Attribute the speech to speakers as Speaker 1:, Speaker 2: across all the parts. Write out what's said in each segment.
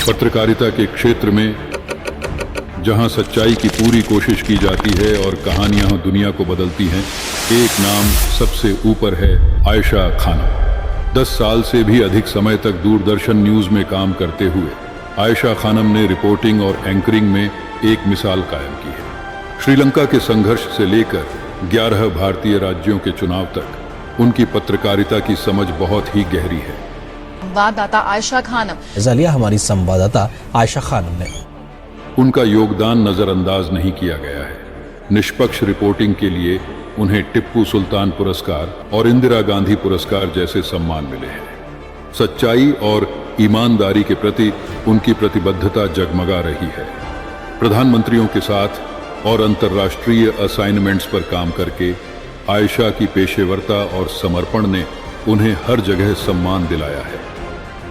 Speaker 1: पत्रकारिता के क्षेत्र में जहां सच्चाई की पूरी कोशिश की जाती है और कहानियां दुनिया को बदलती हैं, एक नाम सबसे ऊपर है, आयशा खानम। 10 साल से भी अधिक समय तक दूरदर्शन न्यूज में काम करते हुए आयशा खानम ने रिपोर्टिंग और एंकरिंग में एक मिसाल कायम की है। श्रीलंका के संघर्ष से लेकर 11 भारतीय राज्यों के चुनाव तक उनकी पत्रकारिता की समझ बहुत ही गहरी है।
Speaker 2: संवाददाता आयशा खानम,
Speaker 3: जालिया हमारी संवाददाता आयशा खानम ने।
Speaker 1: उनका योगदान नजरअंदाज नहीं किया गया है। निष्पक्ष रिपोर्टिंग के लिए उन्हें टिप्पू सुल्तान पुरस्कार और इंदिरा गांधी पुरस्कार जैसे सम्मान मिले हैं। सच्चाई और ईमानदारी के प्रति उनकी प्रतिबद्धता जगमगा रही है। प्रधानमंत्रियों के साथ और अंतर्राष्ट्रीय असाइनमेंट्स पर काम करके आयशा की पेशेवरता और समर्पण ने उन्हें हर जगह सम्मान दिलाया है।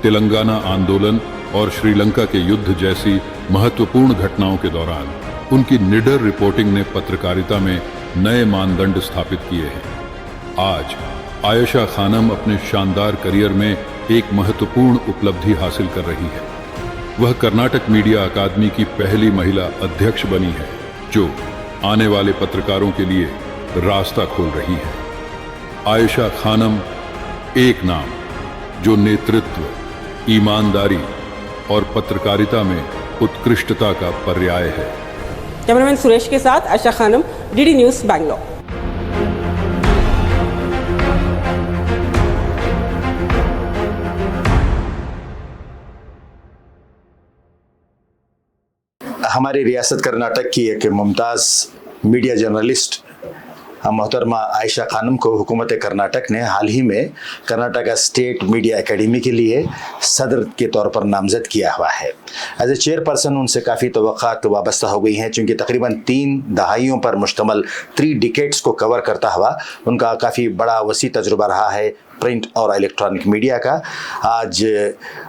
Speaker 1: तेलंगाना आंदोलन और श्रीलंका के युद्ध जैसी महत्वपूर्ण घटनाओं के दौरान उनकी निडर रिपोर्टिंग ने पत्रकारिता में नए मानदंड स्थापित किए हैं। आज आयशा खानम अपने शानदार करियर में एक महत्वपूर्ण उपलब्धि हासिल कर रही है। वह कर्नाटक मीडिया अकादमी की पहली महिला अध्यक्ष बनी है, जो आने वाले पत्रकारों के लिए रास्ता खोल रही है। आयशा खानम एक नाम जो नेतृत्व, ईमानदारी और पत्रकारिता में उत्कृष्टता का पर्याय है।
Speaker 4: कैमरामैन सुरेश के साथ आयशा खानम, डीडी न्यूज़, बैंगलोर।
Speaker 5: हमारी रियासत कर्नाटक की एक मुमताज़ मीडिया जर्नलिस्ट मोहतरमा आयशा खानम को हुकूमत कर्नाटक ने हाल ही में कर्नाटक स्टेट मीडिया एकेडमी के लिए सदर के तौर पर नामजद किया हुआ है। एज ए चेयरपर्सन उनसे काफ़ी तवक्कात वाबस्ता हो गई हैं, चूँकि तकरीबन 3 दहाइयों पर मुश्तमल 3 डिकेड्स को कवर करता हुआ उनका काफ़ी बड़ा वसी तजुर्बा रहा है प्रिंट और इलेक्ट्रॉनिक मीडिया का। आज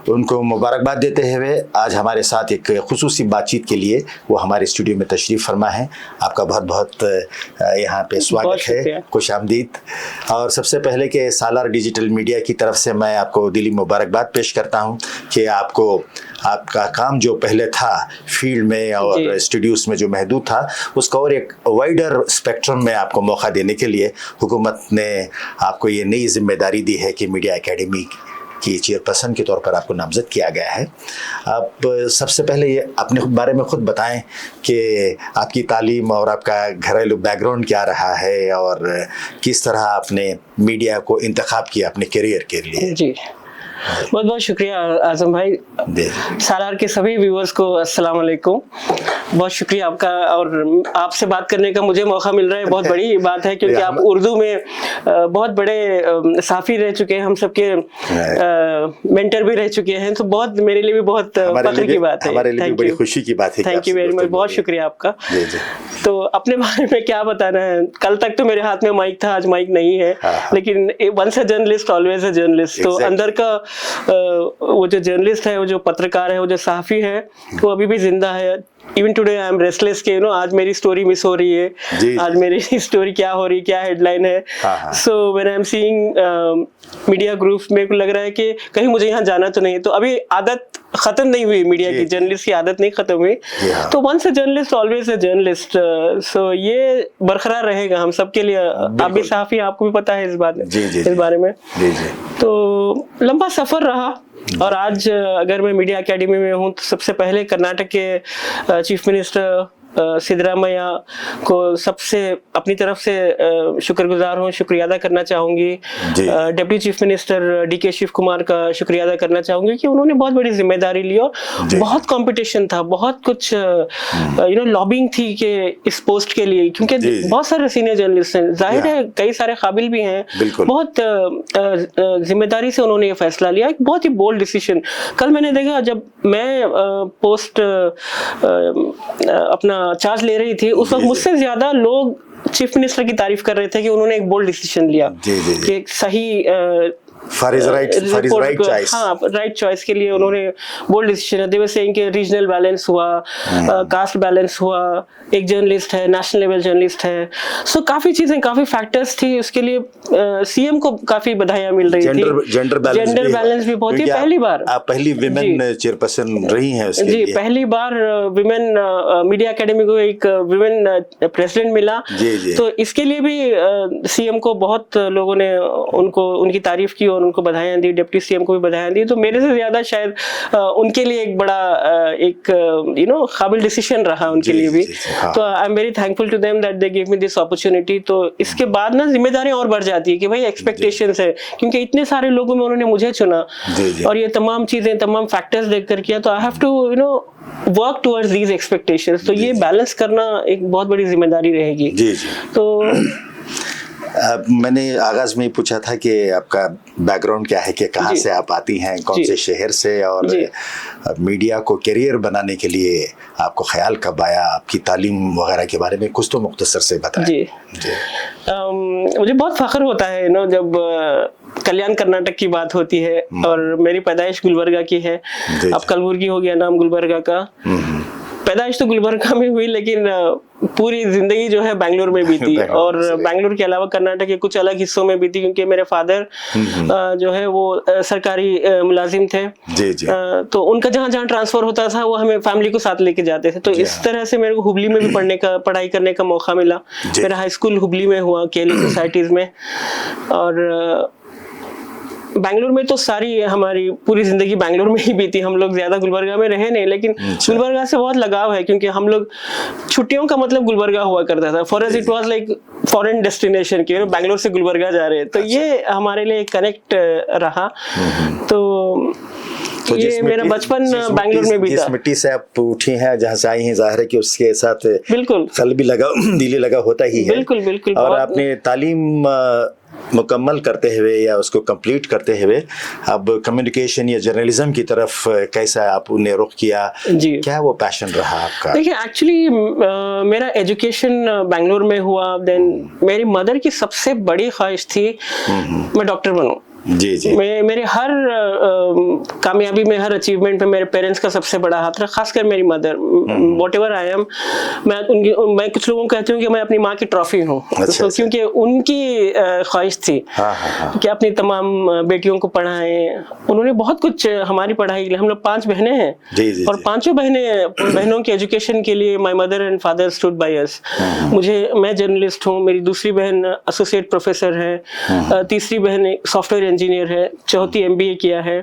Speaker 5: उनको मुबारकबाद देते हुए आज हमारे साथ एक खुसूसी बातचीत के लिए वो हमारे स्टूडियो में तशरीफ़ फरमा है। आपका बहुत बहुत यहाँ पे स्वागत है, खुश आमदीद। और सबसे पहले कि सालार डिजिटल मीडिया की तरफ से मैं आपको दिली मुबारकबाद पेश करता हूँ कि आपका काम जो पहले था फील्ड में और स्टूडियोज़ में जो महदूद था, उसका और एक वाइडर स्पेक्ट्रम में आपको मौका देने के लिए हुकूमत ने आपको ये नई जिम्मेदारी दी है कि मीडिया एकेडमी की चेयरपर्सन के तौर पर आपको नामजद किया गया है। आप सबसे पहले ये अपने बारे में खुद बताएं कि आपकी तालीम और आपका घरेलू बैकग्राउंड क्या रहा है और किस तरह आपने मीडिया को इंतखाब किया अपने करियर के लिए।
Speaker 4: जी, बहुत बहुत शुक्रिया आजम भाई। सालार के सभी व्यूअर्स को अस्सलाम वालेकुम। बहुत शुक्रिया आपका, और आपसे बात करने का मुझे मौका मिल रहा है, बहुत बड़ी बात है, क्योंकि आप उर्दू में बहुत बड़े साफ़ी रह चुके हैं, हम सबके मेंटर भी रह चुके हैं, तो बहुत मेरे लिए भी बहुत फख्र की बात है,
Speaker 5: हमारे लिए भी बड़ी खुशी की बात है।
Speaker 4: थैंक यू वेरी मच, बहुत शुक्रिया आपका। तो अपने बारे में क्या बताना है, कल तक तो मेरे हाथ में माइक था, आज माइक नहीं है, लेकिन once a journalist always a journalist. तो अंदर का वो जो जर्नलिस्ट है, वो जो पत्रकार है, वो जो सहाफ़ी है, वो अभी भी जिंदा है। Even today I am restless के आज मेरी स्टोरी मिस हो रही है, आज मेरी स्टोरी क्या हो रही है, क्या हेडलाइन है। So when I am seeing media groups, मेरे को लग रहा है कि कहीं मुझे यहाँ जाना तो नहीं है। तो अभी आदत खत्म नहीं हुई, मीडिया की जर्नलिस्ट की आदत नहीं खत्म हुई। तो once a journalist always a journalist. So ये बरकरार रहेगा हम सबके लिए। आप भी सहाफ़ी, आपको भी पता है इस बारे में। तो लंबा सफर रहा, और आज अगर मैं मीडिया एकेडमी में हूँ तो सबसे पहले कर्नाटक के चीफ मिनिस्टर सिद्धरामैया को सबसे अपनी तरफ से शुक्रगुजार हूँ, शुक्रिया अदा करना चाहूँगी। Deputy chief minister DK Shivakumar का शुक्रिया अदा करना चाहूँगी कि उन्होंने बहुत बड़ी जिम्मेदारी ली, और बहुत कंपटीशन था, बहुत कुछ लॉबिंग थी कि इस पोस्ट के लिए, क्योंकि बहुत सारे सीनियर जर्नलिस्ट हैं, जाहिर है कई सारे काबिल भी हैं, बहुत जिम्मेदारी से उन्होंने ये फैसला लिया, एक बहुत ही बोल्ड डिसीजन। कल मैंने देखा, जब मैं पोस्ट अपना चार्ज ले रही थी, उस वक्त मुझसे ज्यादा लोग चीफ मिनिस्टर की तारीफ कर रहे थे कि उन्होंने एक बोल्ड डिसीजन लिया, कि सही
Speaker 5: फॉर हिज राइट चॉइस।
Speaker 4: हाँ, राइट चॉइस के लिए उन्होंने बोल्ड डिसीजन है। दे वर सेइंग कि रीजनल बैलेंस हुआ, कास्ट बैलेंस हुआ, एक जर्नलिस्ट है, नेशनल लेवल जर्नलिस्ट है। सो काफी चीजें, काफी फैक्टर्स थी, उसके लिए सीएम को काफी बधाइयां मिल रही थी।
Speaker 5: जेंडर
Speaker 4: बैलेंस भी बहुत ही, पहली बार
Speaker 5: आप पहली विमेन चेयरपर्सन रही हैं उसके
Speaker 4: जी,
Speaker 5: लिए।
Speaker 4: पहली बार विमेन मीडिया एकेडमी को एक विमेन प्रेसिडेंट मिला।
Speaker 5: जी।
Speaker 4: तो इसके लिए भी सीएम को बहुत लोगों ने उनकी तारीफ की और उनको बधाइयां दी, डिप्टी सीएम को भी बधाइयां दी। तो मेरे से ज्यादा शायद उनके लिए एक बड़ा एक काबिल डिसीजन रहा उनके लिए भी। तो I am very thankful to them that they give me this opportunity. तो इसके बाद ना जिम्मेदारियां और बढ़ जाती है कि भाई एक्सपेक्टेशंस है, क्योंकि इतने सारे लोगों में उन्होंने मुझे चुना और ये तमाम चीजें, तमाम फैक्टर्स देखकर किया। तो I have to work towards these expectations. तो ये बैलेंस करना एक बहुत बड़ी जिम्मेदारी रहेगी।
Speaker 5: जी।
Speaker 4: तो
Speaker 5: मैंने आगाज में ही पूछा था कि आपका बैकग्राउंड क्या है, कि कहाँ से आप आती हैं, कौन से शहर से, और मीडिया को करियर बनाने के लिए आपको ख्याल कब आया, आपकी तालीम वगैरह के बारे में कुछ तो मुख्तसर से बताएं।
Speaker 4: जी। मुझे बहुत फख्र होता है जब कल्याण कर्नाटक की बात होती है, और मेरी पैदाइश गुलबर्गा की है। अब कलबुर्गी हो गया नाम गुलबर्गा का। पैदाइश तो गुलबर्गा में हुई, लेकिन पूरी जिंदगी जो है बेंगलुरु में बीती और बेंगलुरु के अलावा कर्नाटक के कुछ अलग हिस्सों में बीती, क्योंकि मेरे फादर जो है वो सरकारी मुलाजिम थे। तो उनका जहाँ जहाँ ट्रांसफर होता था वो हमें फैमिली को साथ लेके जाते थे। तो इस तरह से मेरे को हुबली में भी पढ़ाई करने का मौका मिला। मेरा हाई स्कूल हुबली में हुआ, केली सोसाइटीज में। और बेंगलुरु में तो सारी हमारी पूरी जिंदगी बेंगलुरु में ही बीती। हम लोग ज्यादा गुलबर्गा में रहे नहीं, लेकिन गुलबर्गा से बहुत लगाव है, क्योंकि हम लोग छुट्टियों का मतलब गुलबर्गा हुआ करता था। For us it was like foreign destination की, बेंगलुरु से गुलबर्गा जा रहे हैं। तो ये हमारे लिए कनेक्ट रहा। तो ये मेरा बचपन बेंगलुरु में बीता।
Speaker 5: जिस मिट्टी से आप उठी हैं, जहाँ से आई हैं, जाहिर है कि उसके साथ
Speaker 4: बिल्कुल
Speaker 5: कल भी लगा, दिली लगा होता ही है।
Speaker 4: बिल्कुल।
Speaker 5: और आपने तालीम मुकम्मल करते हुए या उसको कंप्लीट करते हुए अब कम्युनिकेशन या जर्नलिज्म की तरफ कैसा आपने रुख किया, क्या वो पैशन रहा आपका? देखिए,
Speaker 4: एक्चुअली मेरा एजुकेशन बेंगलुरु में हुआ। देन मेरी मदर की सबसे बड़ी ख्वाहिश थी मैं डॉक्टर बनूं।
Speaker 5: जी।
Speaker 4: मेरे हर कामयाबी में, हर अचीवमेंट में मेरे पेरेंट्स का सबसे बड़ा हाथ रहा, खासकर मेरी मदर। व्हाटएवर आई एम, मैं कुछ लोगों को कहती हूँ कि मैं अपनी माँ की ट्रॉफी हूँ। तो क्योंकि उनकी ख्वाहिश थी कि अपनी तमाम बेटियों को पढ़ाएं। उन्होंने बहुत कुछ हमारी पढ़ाई के लिए, हम लोग 5 बहनें हैं और 5 बहनों के एजुकेशन के लिए my mother and father stood by us. मैं जर्नलिस्ट हूँ, मेरी दूसरी बहन एसोसिएट प्रोफेसर है, तीसरी बहन सॉफ्टवेयर इंजीनियर है, चौथी MBA किया है,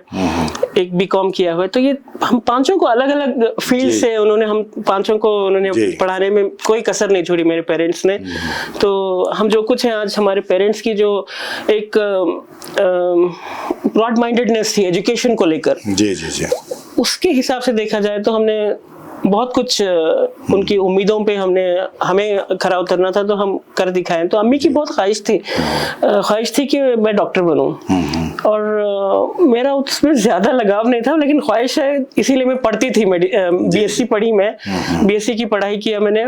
Speaker 4: एक बीकॉम किया हुआ है। तो ये हम 5 को अलग अलग फील्ड से हम 5 को पढ़ाने में कोई कसर नहीं छोड़ी मेरे पेरेंट्स ने। तो हम जो कुछ हैं आज, हमारे पेरेंट्स की जो एक ब्रॉड माइंडेडनेस थी एजुकेशन को लेकर, उसके हिसाब से देखा जाए तो हमने बहुत कुछ उनकी उम्मीदों पे हमें खरा उतरना था, तो हम कर दिखाएं। तो अम्मी की बहुत ख्वाहिश थी कि मैं डॉक्टर बनूं, और मेरा उसमें ज्यादा लगाव नहीं था, लेकिन ख्वाहिश है, इसीलिए मैं पढ़ती थी। BSc पढ़ी, मैं BSc की पढ़ाई किया मैंने।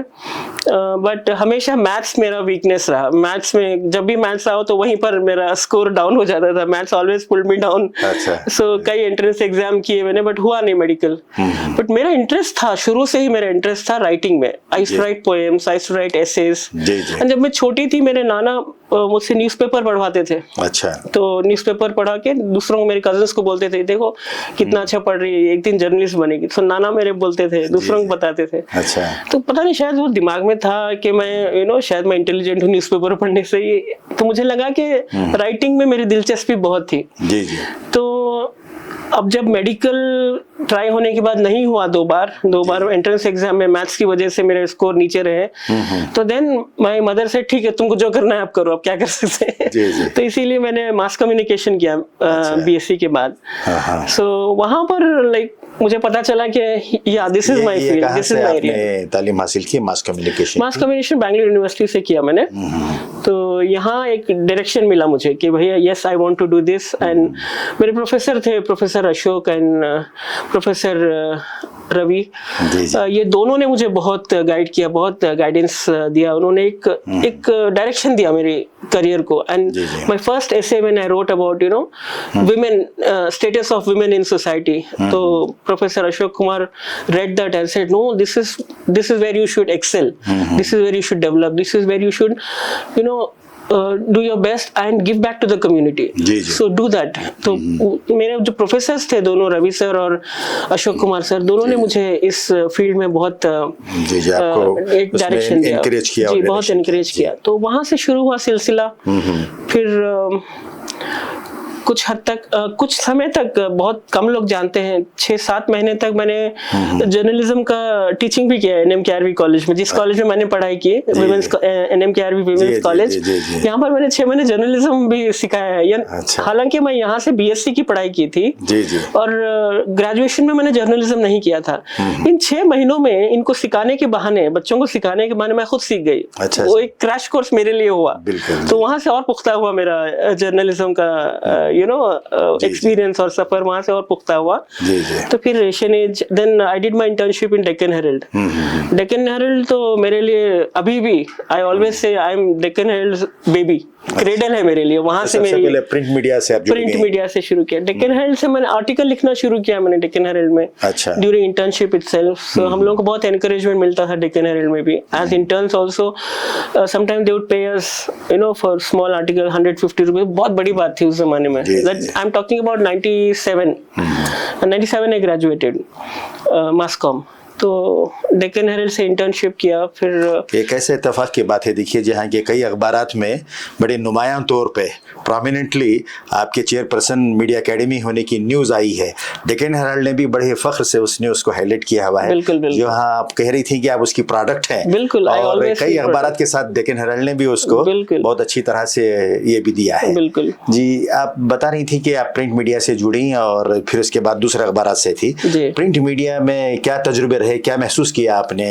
Speaker 4: बट हमेशा मैथ्स मेरा वीकनेस रहा। मैथ्स में जब भी मैथ्स आओ तो वहीं पर मेरा स्कोर डाउन हो जाता था। Maths always pulled me down. So कई एंट्रेंस एग्जाम किए मैंने, बट हुआ नहीं मेडिकल। बट मेरा इंटरेस्ट था, शुरू से ही मेरा इंटरेस्ट था राइटिंग में। I used to write poems, I used to write essays. जब मैं छोटी थी, मेरे नाना मुझसे न्यूज़पेपर पढ़वाते थे। तो न्यूज़पेपर पढ़ा के दूसरों को, मेरे कजिन्स को बोलते थे, देखो कितना अच्छा पढ़ रही है, एक दिन जर्नलिस्ट बनेगी। तो नाना मेरे बोलते थे, दूसरों को बताते थे। तो पता नहीं, शायद वो दिमाग में था कि मैं शायद मैं इंटेलिजेंट हूँ न्यूज़पेपर पढ़ने से ही। तो मुझे लगा कि राइटिंग में मेरी दिलचस्पी बहुत थी। तो अब जब मेडिकल ट्राई होने के बाद नहीं हुआ, 2 बार एंट्रेंस एग्जाम में मैथ्स की वजह से मेरे स्कोर नीचे रहे। तो देन माय मदर से, ठीक है तुमको जो करना है आप करो, अब क्या कर सकते हैं। तो इसीलिए मैंने मास कम्युनिकेशन किया BSc के बाद। सो वहां पर लाइक मुझे पता चला कि या this is my field, this is my area.
Speaker 5: आपने तालीम हासिल की mass communication?
Speaker 4: Mass communication Bangalore university से किया मैंने। तो यहाँ एक डायरेक्शन मिला मुझे कि भैया yes I want to do this. And मेरे प्रोफेसर थे, professor Ashok and professor Ravi, ये दोनों ने मुझे बहुत गाइड किया, बहुत गाइडेंस दिया। उन्होंने एक डायरेक्शन दिया मेरे करियर को। And my first essay when I wrote about women, status of women in society. So Professor Ashok Kumar read that and said, no, this is where you should excel. This is where you should develop. This is where you should, do your best and give back to the community. So do that. तो मेरे जो professors थे दोनों, Ravi sir और Ashok Kumar sir, दोनों ने मुझे इस फील्ड में बहुत एक डायरेक्शन दिया, जी बहुत एनकरेज किया। तो वहां से शुरू हुआ सिलसिला। फिर कुछ हद तक, कुछ समय तक, बहुत कम लोग जानते हैं, 6-7 महीने तक मैंने जर्नलिज्म का टीचिंग भी किया NMKRV कॉलेज में, जिस कॉलेज में मैंने पढ़ाई की, NMKRV विमेंस कॉलेज। यहाँ पर मैंने 6 महीने जर्नलिज्म भी सिखाया है। हालांकि मैं यहाँ से BSc की पढ़ाई की थी और ग्रेजुएशन में मैंने जर्नलिज्म नहीं किया था। इन 6 महीनों में इनको सिखाने के बहाने, बच्चों को सिखाने के बहाने मैं खुद सीख गई। वो एक क्रैश कोर्स मेरे लिए हुआ। तो वहां से और पुख्ता हुआ मेरा जर्नलिज्म का एक्सपीरियंस और सफर, वहां से और पुख्ता हुआ। तो फिर Asian Age, then I did my internship in Deccan Herald. Deccan Herald तो मेरे लिए अभी भी, I always say I am Deccan Herald baby, cradle है मेरे लिए। वहां से मेरी
Speaker 5: प्रिंट मीडिया से
Speaker 4: से शुरू किया। डेक्कन हेरल्ड से मैंने आर्टिकल लिखना शुरू किया मैंने डेक्कन हेरल्ड में, ड्यूरिंग इंटर्नशिप इटसेल्फ। सो हम लोगों को बहुत एनकरेजमेंट मिलता था डेक्कन हेरल्ड में भी, as interns also. Sometime they would pay us for small article 150 rupees, बहुत बड़ी बात थी उस जमाने में। I am talking about 97 I graduated mass com. तो डेक्कन हेरल्ड से इंटर्नशिप किया। फिर
Speaker 5: एक ऐसे इत्तेफाक की बात है, देखिए, जहाँ के कई अखबारात में बड़े नुमायां तौर पे प्रोमिनेंटली आपके चेयरपर्सन मीडिया एकेडमी होने की न्यूज आई है। डेक्कन हेरल्ड ने भी बड़े फख्र से उस न्यूज को हाईलाइट किया हुआ है।
Speaker 4: बिल्कुल, बिल्कुल।
Speaker 5: जो हाँ आप कह रही थी कि आप उसकी प्रोडक्ट हैं।
Speaker 4: बिल्कुल।
Speaker 5: और कई अखबारात के साथ डेक्कन हेरल्ड ने भी उसको बहुत अच्छी तरह से ये भी दिया है।
Speaker 4: बिल्कुल
Speaker 5: जी। आप बता रही थी कि आप प्रिंट मीडिया से जुड़ी और फिर उसके बाद दूसरे अखबारात से थी। प्रिंट मीडिया में क्या तजुर्बे रहे, क्या महसूस किया आपने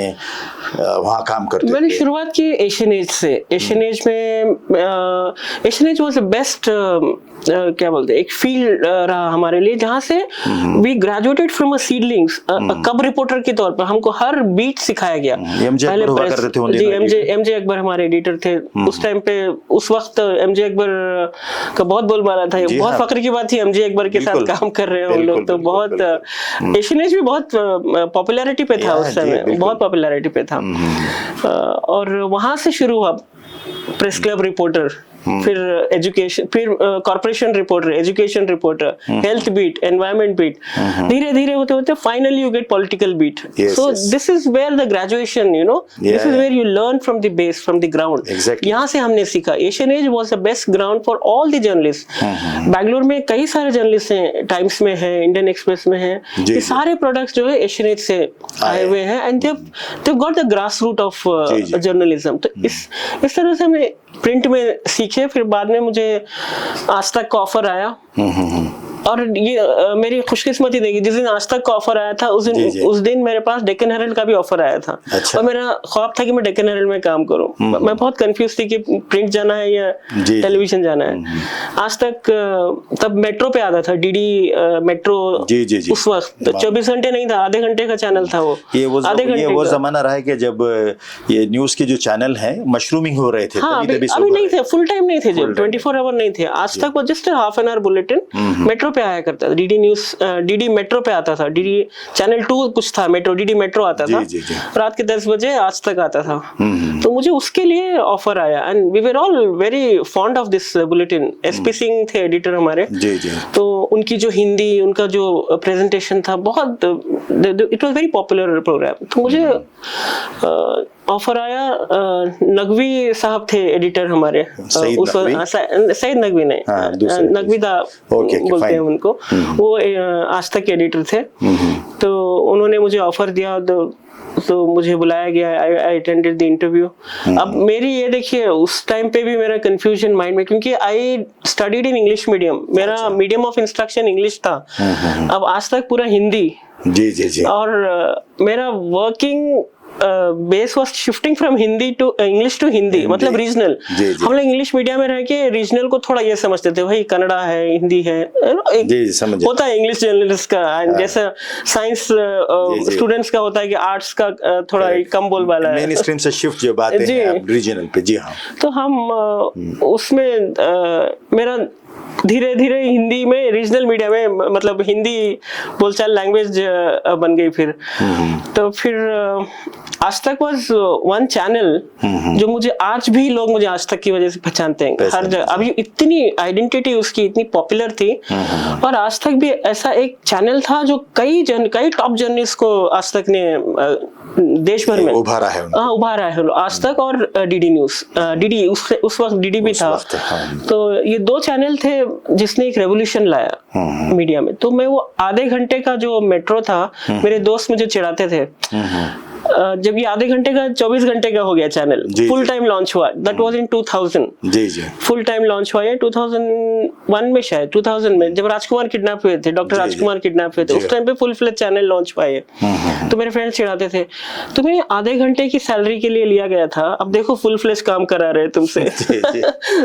Speaker 5: वहाँ काम करते हुए?
Speaker 4: मैंने शुरुआत की एशियन एज से। एशियन एज में, Asian Age was the best, क्या बोलते हैं, एक फील्ड रहा हमारे लिए, जहाँ से we graduated from a seedlings, cub reporter के तौर पर हमको हर बीट सिखाया गया। एमजे अकबर हमारे एडिटर थे उस टाइम पे। उस वक्त एमजे अकबर का बहुत बोलबाला था, बहुत फख्र की बात थी एमजे अकबर के साथ काम कर रहे हैं हम लोग। तो बहुत एशियन एज भी बहुत पॉपुलैरिटी पे था उस समय, बहुत पॉपुलैरिटी पे था। और वहां से शुरू हुआ प्रेस क्लब रिपोर्टर, फिर एजुकेशन, फिर corporation reporter, education reporter, health beat, environment beat, धीरे धीरे होते होते finally you get political beat. So this is where the graduation, this is where you learn from the base, from the ground. यहाँ से हमने सीखा। Asian Age was the best ground for all the journalist. Bangalore में कई सारे journalist हैं, times में है, इंडियन एक्सप्रेस में है, ये सारे प्रोडक्ट्स जो है एशियन एज से आए हुए हैं। And they've got the grassroots of journalism. तो इस तरह से हमने प्रिंट में सीखे। फिर बाद में मुझे आज तक का ऑफर आया, और ये मेरी खुशकिस्मती देखी, जिस दिन आज तक का ऑफर आया था उस दिन मेरे पास डेक्कन हेरल्ड का भी ऑफर आया था। और मेरा ख्वाब था कि मैं डेक्कन हेरल्ड में काम करूं। मैं बहुत कंफ्यूज थी कि प्रिंट जाना है या टेलीविजन जाना है। आज तक तब मेट्रो पे आता था, डीडी मेट्रो। उस वक्त 24 घंटे नहीं था, आधे घंटे का चैनल था वो। आधे घंटे वो
Speaker 5: जमाना रहा है कि जब ये न्यूज के जो चैनल हैं मशरूमिंग हो रहे थे।
Speaker 4: अभी नहीं थे, फुल टाइम नहीं थे, जब 24 आवर नहीं थे। आज तक वो just half an hour bulletin metro पे आया करता था। डीडी न्यूज, डीडी मेट्रो पे आता था, डीडी चैनल 2 कुछ था, मेट्रो, डीडी मेट्रो आता था रात के 10 बजे, आज तक आता था। तो मुझे उसके लिए ऑफर आया। And we were all very fond of this bulletin. SP Singh थे एडिटर हमारे। तो उनकी जो हिंदी, उनका जो प्रेजेंटेशन था, बहुत, it was very popular program. तो मुझे ऑफर आया। नकवी साहब थे एडिटर हमारे उस वक्त, सईद नकवी नहीं, नकवी दा बोलते हैं उनको, वो आज तक के एडिटर थे। तो उन्होंने मुझे ऑफर दिया, तो मुझे बुलाया गया। I attended the interview. अब मेरी ये देखिए, उस टाइम पे भी मेरा कंफ्यूजन माइंड में, क्योंकि I studied in English medium, मेरा मीडियम ऑफ इंस्ट्रक्शन इंग्लिश था। अब आज तक पूरा हिंदी,
Speaker 5: जी जी जी।
Speaker 4: और मेरा working base was shifting from Hindi to English to Hindi, मतलब रीजनल। हम लोग इंग्लिश मीडियम में रह के रीजनल को थोड़ा ये समझते थे, भाई कन्नड़ा है, हिंदी है, एक होता है इंग्लिश जर्नलिस्ट का, जैसा साइंस स्टूडेंट्स का होता है कि आर्ट्स का थोड़ा कम बोल वाला है,
Speaker 5: मेन स्ट्रीम से शिफ्ट जो बातें हैं रीजनल पे। जी हाँ।
Speaker 4: तो हम उसमें मेरा धीरे धीरे हिंदी में रीजनल मीडिया में, मतलब हिंदी बोलचाल लैंग्वेज बन गई फिर। तो फिर आज तक वॉज वन चैनल जो मुझे आज भी लोग मुझे आज तक की वजह से पहचानते हैं हर जगह। अभी इतनी आइडेंटिटी उसकी इतनी पॉपुलर थी, और आज तक भी ऐसा एक चैनल था जो कई टॉप जर्नलिस्ट को आज तक ने देश भर में
Speaker 5: उभारा है।
Speaker 4: उभारा है आज तक। और डीडी न्यूज, डीडी उस वक्त डीडी भी था। तो ये दो चैनल थे जिसने एक रेवोल्यूशन लाया मीडिया में। तो मैं वो आधे घंटे का जो मेट्रो था, मेरे दोस्त मुझे चिढ़ाते थे जब ये आधे घंटे का 24 घंटे का हो गया चैनल, फुल टाइम लॉन्च हुआ। That was in 2000। जी जी। फुल टाइम लॉन्च हुआ है 2001 में, शायद 2000 में, जब राजकुमार किडनैप हुए थे, डॉक्टर राजकुमार किडनैप हुए थे, उस टाइम पे फुल फ्लेज चैनल लॉन्च हुआ है। तो मेरे फ्रेंड्स चिढ़ाते थे, तुम्हें आधे घंटे की सैलरी के लिए लिया गया था, अब देखो फुल फ्लेज काम करा रहे हैं तुमसे।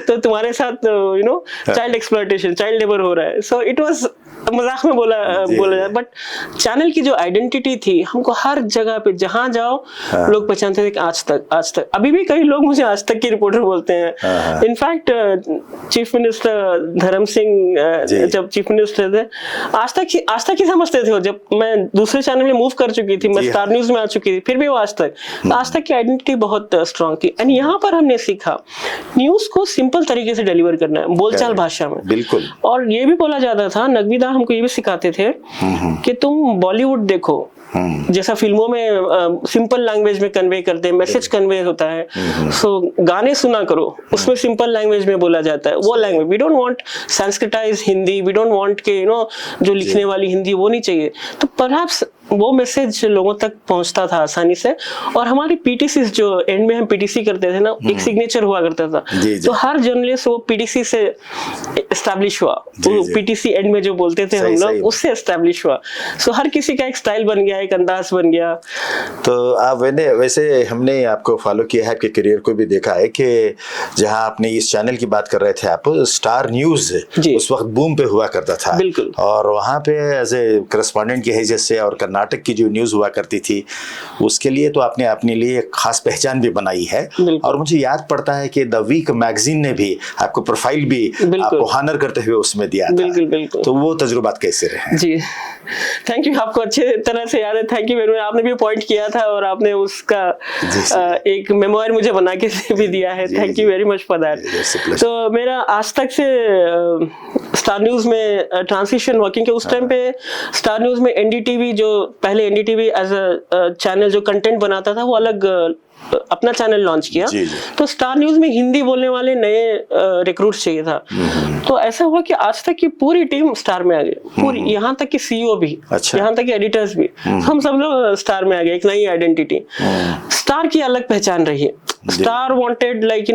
Speaker 4: तो तुम्हारे साथ you know child exploitation, child labour हो रहा है। सो इट वाज मजाक में बोला जाए, बट चैनल की जो आइडेंटिटी थी, हमको हर जगह पे जहां जाओ लोग पहचानते थे कि आज तक। अभी भी कई लोग मुझे आज तक की रिपोर्टर बोलते हैं। इनफैक्ट चीफ मिनिस्टर धर्म सिंह जब चीफ मिनिस्टर थे, आज तक ही समझते थे। जब मैं दूसरे चैनल में मूव कर चुकी थी, मैं स्टार न्यूज में आ चुकी थी, फिर भी वो आज तक की आइडेंटिटी बहुत स्ट्रांग थी। एंड यहाँ पर हमने सीखा न्यूज को सिंपल तरीके से डिलीवर करना है, बोलचाल भाषा में।
Speaker 5: बिल्कुल। और
Speaker 4: ये भी बोला जाता था, नकवीदा हमको ये भी सिखाते थे कि तुम बॉलीवुड देखो, जैसा फिल्मों में सिंपल लैंग्वेज में कन्वे करते हैं, मैसेज कन्वे होता है। सो गाने सुना करो, उसमें सिंपल लैंग्वेज में बोला जाता है, वो language. We don't want Sanskritise Hindi, we don't want के जो लिखने वाली हिंदी वो नहीं चाहिए। तो परहैप्स वो मैसेज लोगों तक पहुंचता था आसानी से। और हमारी पीटीसी जो एंड में हम पीटीसी करते थे ना, एक सिग्नेचर हुआ करता था। तो हर जर्नलिस्ट वो पीटीसी से एस्टैब्लिश हुआ, वो पीटीसी एंड में जो बोलते थे हम लोग, उससे एस्टैब्लिश हुआ। सो हर किसी का एक स्टाइल बन गया, एक अंदाज बन गया।
Speaker 5: तो आप वैसे हमने आपको फॉलो किया है, आपके करियर को भी देखा है कि जहां आपने इस चैनल की बात कर रहे थे, आप स्टार न्यूज उस वक्त बूम पे हुआ करता था।
Speaker 4: बिल्कुल।
Speaker 5: और वहां पे एज ए करस्पॉन्डेंट की हैसियत से, और कर्नाटक की जो न्यूज हुआ करती थी, उसके लिए तो आपने अपने लिए एक खास पहचान भी बनाई है। और मुझे याद पड़ता है कि द वीक मैगजीन ने भी आपको प्रोफाइल भी आपको हॉनर करते हुए उसमें दिया था।
Speaker 4: बिल्कुल।
Speaker 5: तो वो तजुर्बात कैसे रहे?
Speaker 4: जी, थैंक यू, आपको अच्छे तरह से याद है। Thank you very much. आपने भी पॉइंट किया था और आपने उसका एक मेमोयर मुझे बना के भी दिया है। Thank you very much for that. तो मेरा आज तक से स्टार न्यूज में ट्रांजिशन वर्किंग के उस टाइम पे स्टार न्यूज में एनडीटीवी, जो पहले एनडीटीवी एज अ चैनल जो कंटेंट बनाता था, वो अलग अपना चैनल लॉन्च किया। तो स्टार न्यूज में हिंदी बोलने वाले नए रिक्रूट्स चाहिए था। तो ऐसा हुआ कि आज तक की पूरी टीम स्टार में आ गई, पूरी, यहाँ तक कि सीईओ भी, यहाँ तक कि एडिटर्स भी, हम सब लोग स्टार में आ गए। एक नई आइडेंटिटी, स्टार की अलग पहचान रही है। स्टार वांटेड लाइक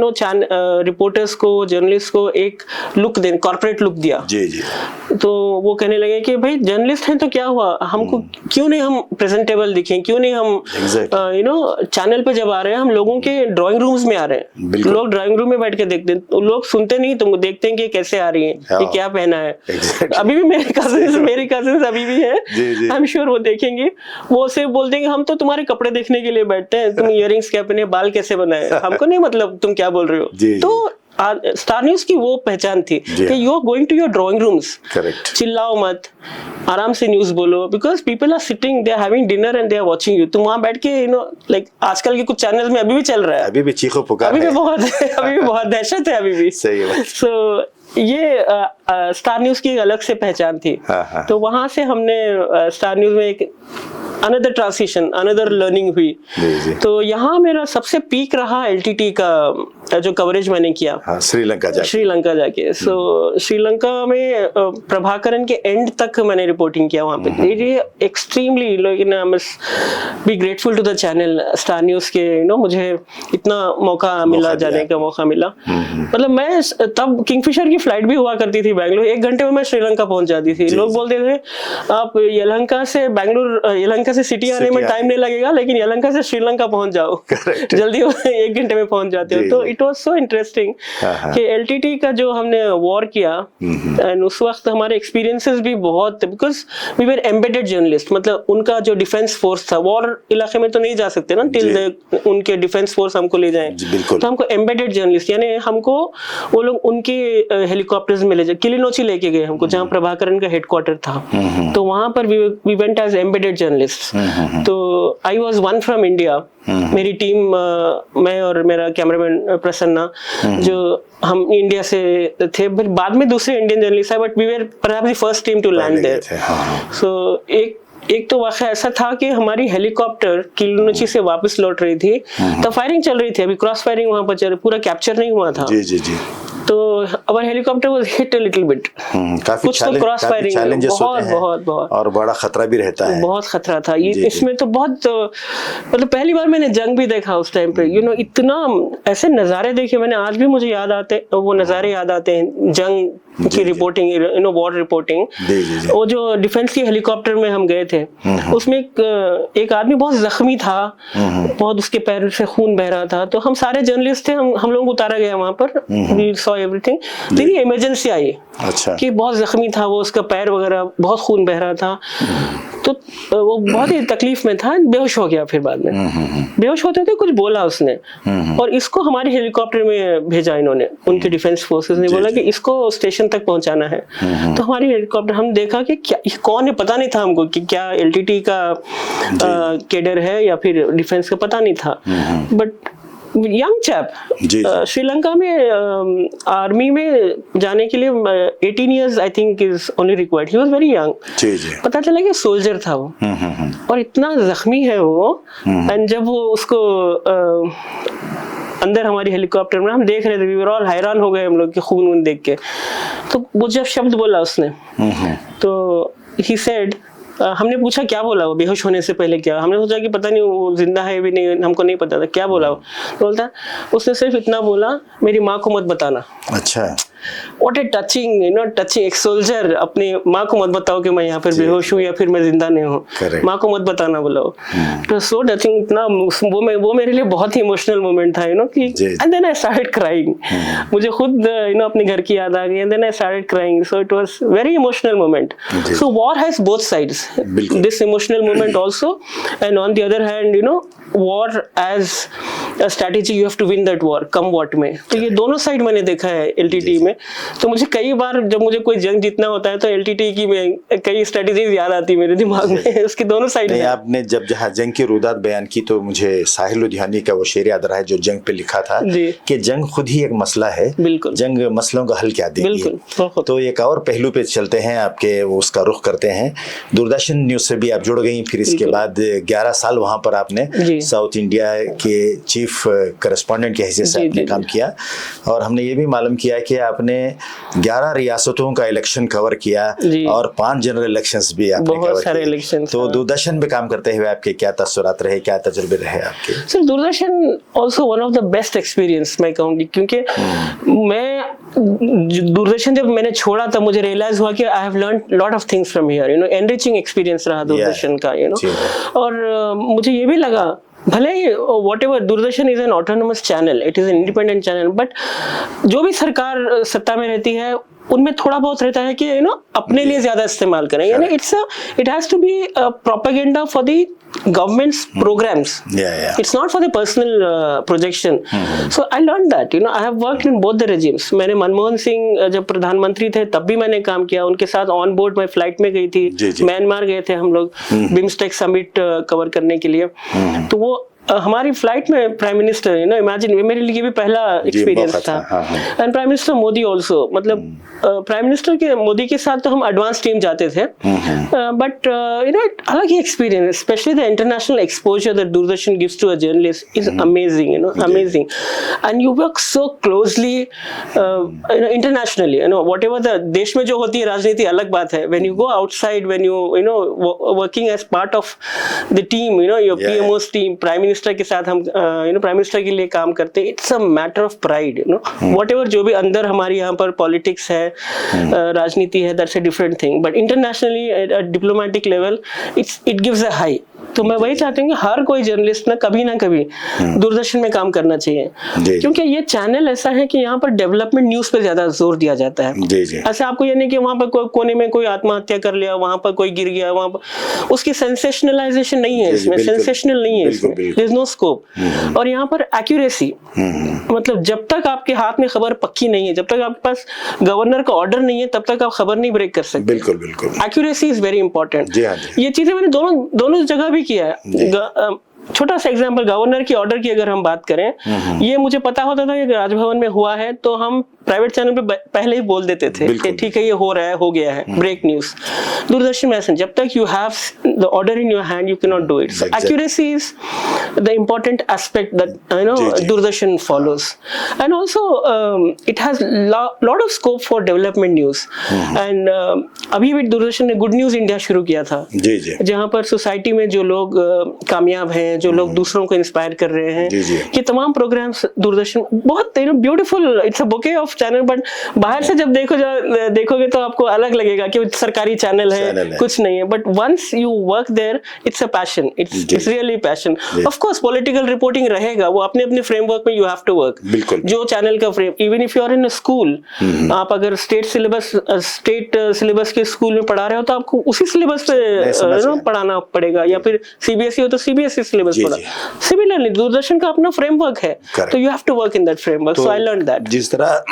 Speaker 4: रिपोर्टर्स को, जर्नलिस्ट को एक लुक दे, कॉर्पोरेट लुक दिया। तो वो कहने लगे कि भाई जर्नलिस्ट हैं तो क्या हुआ, हमको क्यों नहीं हम प्रेजेंटेबल दिखें, क्यों नहीं हम चैनल पे जब आ रहे हैं, हम लोगों के ड्राइंग रूम्स में आ रहे हैं, लोग ड्राइंग रूम में बैठ के देखते हैं, लोग सुनते नहीं, तुमको देखते हैं कि कैसे आ रही है, ये क्या पहना है। अभी भी मेरे कजिन्स अभी भी हैं, आई एम श्योर वो देखेंगे, वो सिर्फ बोलते हैं कि हम तो तुम्हारे कपड़े देखने के लिए बैठते हैं, तुम इयररिंग्स क्या पहने, बाल कैसे बनाए, हमको नहीं मतलब तुम क्या बोल रहे हो। तो स्टार न्यूज की वो पहचान थी कि you are going to your drawing rooms, चिल्लाओ मत, आराम से न्यूज बोलो, because people are sitting, they are having dinner and they are watching you. तुम वहां बैठ के लाइक आजकल के कुछ चैनल्स में अभी भी चल रहा है,
Speaker 5: अभी भी चीखो पुकार,
Speaker 4: अभी भी बहुत दहशत है अभी भी। सही बात। सो ये स्टार न्यूज की एक अलग से पहचान थी। तो वहां से हमने स्टार न्यूज में एक अनदर ट्रांसिशन, अनदर लर्निंग हुई। तो यहाँ मेरा सबसे पीक रहा एलटीटी का जो कवरेज मैंने किया, श्रीलंका जाके। सो श्रीलंका में प्रभाकरन के एंड तक मैंने रिपोर्टिंग किया वहाँ पे। ये extremely be grateful to the channel Star News के, मुझे इतना मौका मिला, जाने का मौका मिला। मतलब मैं तब किंगफिशर की फ्लाइट भी हुआ करती थी बैंगलोर, 1 घंटे में मैं श्रीलंका पहुंच जाती थी। लोग बोलते थे आप यलहंका से बैंगलोर, यलहंका से सिटी आने में टाइम नहीं लगेगा, लेकिन यलहंका से श्रीलंका पहुंच जाओ जल्दी 1 घंटे में पहुंच जाते हो। तो इट वाज सो इंटरेस्टिंग कि एलटीटी का जो हमने वॉर किया, एंड उस वक्त हमारे एक्सपीरियंसेस भी बहुत, because we were embedded journalist, मतलब उनका जो डिफेंस फोर्स था, वॉर इलाके में तो नहीं जा सकते ना टिल उनके डिफेंस फोर्स हमको ले जाएं, तो हमको एम्बेडेड जर्नलिस्ट, यानी हमको वो लोग उनके हेलीकॉप्टर्स में ले जाए, किलिनोची लेके गए हमको, जहाँ प्रभाकरन का हेडक्वार्टर था, तो वहां पर we went as embedded journalist. तो I was one from India, मेरी टीम, मैं और मेरा कैमरामैन प्रसन्ना, जो हम इंडिया से थे, बाद में दूसरे इंडियन जर्नलिस्ट आए, but we were perhaps the first team to land there. So एक तो वाक़या ऐसा था कि हमारी हेलीकॉप्टर किलिनोची से वापस लौट रही थी, तो फायरिंग चल रही थी, अभी क्रॉस फायरिंग वहां पर चल, पूरा कैप्चर नहीं हुआ था।
Speaker 5: जी जी जी।
Speaker 4: तो our helicopter was hit a little bit,
Speaker 5: काफी
Speaker 4: कुछ तो क्रॉस फायरिंग
Speaker 5: बहुत और बड़ा खतरा भी रहता है,
Speaker 4: बहुत खतरा था ये। इसमें तो बहुत, मतलब पहली बार मैंने जंग भी देखा उस टाइम पे, यू नो, इतना ऐसे नज़ारे देखे मैंने, आज भी मुझे याद आते, वो नज़ारे याद आते हैं जंग की reporting, you know, war reporting. वो जो डिफेंस की हेलीकॉप्टर में हम गए थे, उसमें एक आदमी बहुत जख्मी था, बहुत उसके पैर से खून बह रहा था, तो हम सारे जर्नलिस्ट थे, हम लोग उतारा गया वहां पर, वी सॉ एवरीथिंग। लेकिन इमरजेंसी आई कि बहुत जख्मी था वो, उसका पैर वगैरह बहुत खून बह रहा था, तो वो बहुत ही तकलीफ में था, बेहोश हो गया। फिर बाद में बेहोश होते थे, कुछ बोला उसने, और इसको हमारे हेलीकॉप्टर में भेजा इन्होंने, उनके डिफेंस फोर्सेस ने बोला कि इसको स्टेशन तक पहुंचाना है। तो हमारी हेलीकॉप्टर, हम देखा कि क्या कौन है, पता नहीं था हमको कि क्या एलटीटी का कैडर है या फिर डिफेंस का, पता नहीं था। बट यंग चैप, श्रीलंका में आर्मी में जाने के लिए 18 years I think is only required. He was very young. पता चला कि सोल्जर था वो, और इतना जख्मी है वो। एंड जब वो उसको अंदर हमारी हेलीकॉप्टर में हम देख रहे थे, वी वर ऑल हैरान हो गए हम लोग के खून देख के। तो वो जब शब्द बोला उसने, तो ही सेड, हमने पूछा क्या बोला वो बेहोश होने से पहले, क्या, हमने सोचा कि पता नहीं वो जिंदा है भी नहीं, हमको नहीं पता था क्या बोला वो। बोलता उसने सिर्फ इतना बोला, मेरी माँ को मत बताना।
Speaker 5: अच्छा,
Speaker 4: What a touching, you know, touching, एक सोल्जर अपनी माँ को मत बताओ कि मैं यहाँ पर बेहोश हूँ या फिर मैं जिंदा नहीं हूँ, माँ को मत बताना बोला। तो सो टचिंग, इतना वो मेरे लिए बहुत ही इमोशनल मोमेंट था, यू नो, कि and then I started crying. मुझे खुद यू नो अपने घर की याद आ गई, and then I started crying. So it was very emotional moment. So war has both sides, this emotional moment also, and on the other hand, you know, war as a strategy, you have to win that war, come what में। तो ये दोनों side मैंने देखा है LTT में। तो मुझे कई बार जब मुझे कोई जंग जीतना होता है तो एलटीटी की कई स्ट्रेटेजीज याद आती है मेरे दिमाग में, उसकी दोनों साइड।
Speaker 5: आपने जब जहाँ जंग की रुदात बयान की, तो मुझे साहिल लुधियानी का वो शेर याद रहा है जो जंग पे लिखा था कि जंग खुद ही एक मसला है, जंग मसलों का हल क्या देगी है। तो एक और पहलू पे चलते हैं, आपके उसका रुख करते हैं। दूरदर्शन न्यूज से भी आप जुड़ गई, फिर इसके बाद 11 साल वहां पर आपने साउथ इंडिया के चीफ करस्पॉन्डेंट के हैसियत से आपने काम किया, और हमने ये भी मालूम किया कि आपने 11 रियासतों का इलेक्शन कवर किया और 5 जनरल इलेक्शंस भी आपने कवर किए। तो दूरदर्शन में काम करते हुए आपके क्या तसव्वुरात रहे, क्या तजुर्बे रहे आपके?
Speaker 4: Sir, Doordarshan also one of the best experience मैं कहूँगी, क्योंकि मैं दूरदर्शन जब मैंने छोड़ा तब मुझे रियलाइज हुआ कि I have learned lot of things from here, you know, enriching experience रहा दूरदर्शन का, यू नो। और मुझे ये भी लगा, भले ही whatever, Doordarshan is an autonomous channel, it is an independent channel, but जो भी सरकार सत्ता में रहती है उनमें थोड़ा बहुत रहता है कि यू नो अपने लिए ज्यादा इस्तेमाल करें, यानी it has to be propaganda for the government's programs. It's not for the personal projection. So I learned that, you know, I have worked in both the regimes. मैंने मनमोहन सिंह जब प्रधानमंत्री थे तब भी मैंने काम किया, उनके साथ ऑन बोर्ड मैं फ्लाइट में गई थी, म्यांमार गए थे हम लोग बिम्स्टेक समिट कवर करने के लिए। तो वो हमारी फ्लाइट में prime minister, you know, imagine, मेरे लिए भी पहला एक्सपीरियंस था। And prime minister Modi also, मतलब प्राइम मिनिस्टर के मोदी के साथ तो हम एडवांस टीम जाते थे, बट यू नो अलग ही experience, specially the international exposure that Doordarshan gives to a journalist is amazing, you know, amazing. And you work so closely internationally, you know, whatever the देश में जो होती है राजनीति अलग बात है, when you go outside, when you know working as part of the team, you know, your PMO's team, prime minister minister के साथ हम प्राइम मिनिस्टर के लिए काम करते हैं, it's a matter of pride, whatever जो भी अंदर हमारी यहाँ पर पॉलिटिक्स है, राजनीति है, that's a different thing, but internationally at diplomatic level it gives a high. तो मैं वही चाहती हूँ कि हर कोई जर्नलिस्ट ना कभी दूरदर्शन में काम करना चाहिए, क्योंकि ये चैनल ऐसा है कि यहाँ पर डेवलपमेंट न्यूज पे ज्यादा जोर दिया जाता है। ऐसे आपको ये नहीं कि वहां पर कोई कोने में कोई आत्महत्या कर लिया, वहां पर कोई गिर गया, वहां पर उसकी सेंसेशनलाइजेशन नहीं है इसमें, सेंसेशनल नहीं है इसमें, देयर इज नो स्कोप। और यहाँ पर एक्यूरेसी, मतलब जब तक आपके हाथ में खबर पक्की नहीं है, जब तक आपके पास गवर्नर का ऑर्डर नहीं है, तब तक आप खबर नहीं ब्रेक कर सकते।
Speaker 5: बिल्कुल
Speaker 4: एक्यूरेसी इज वेरी इंपॉर्टेंट। ये चीजें मैंने दोनों जगह भी किया है। छोटा सा एग्जांपल, गवर्नर की ऑर्डर की अगर हम बात करें, ये मुझे पता होता था कि राजभवन में हुआ है तो हम प्राइवेट चैनल पे पहले ही बोल देते थे कि ठीक है ये हो रहा है, हो गया है, ब्रेक न्यूज। दूरदर्शन में ऐसा, जब तक you have the order in your hand you can not do it. So accuracy is the important aspect that Doordarshan follows, and also it has lot of scope for development news. And अभी भी दूरदर्शन ने good news India शुरू किया था, जहाँ पर society में जो लोग कामयाब हैं, जो लोग दूसरों को इंस्पायर कर रहे हैं, ये तमाम प्रोग्राम्स दूरदर्शन बहुत beautiful, it's a bouquet of channel, but बाहर से जब देखोगे तो आपको अलग लगेगा कि सरकारी चैनल है, कुछ नहीं है, but once you work there it's a passion, it's really passion. Of course political reporting रहेगा, वो अपने अपने फ्रेमवर्क में यू हैव टू वर्क, जो चैनल का frame, even if you are in a school, आप अगर स्टेट सिलेबस के स्कूल में पढ़ा रहे हो तो आपको उसी सिलेबस पे पढ़ाना पड़ेगा, या फिर सीबीएसई हो तो सीबीएसई सिलेबस पढ़ा। सिमिलरली दूरदर्शन का अपना फ्रेमवर्क है, तो you have to work in that framework. So I learn that.
Speaker 5: जिस तरह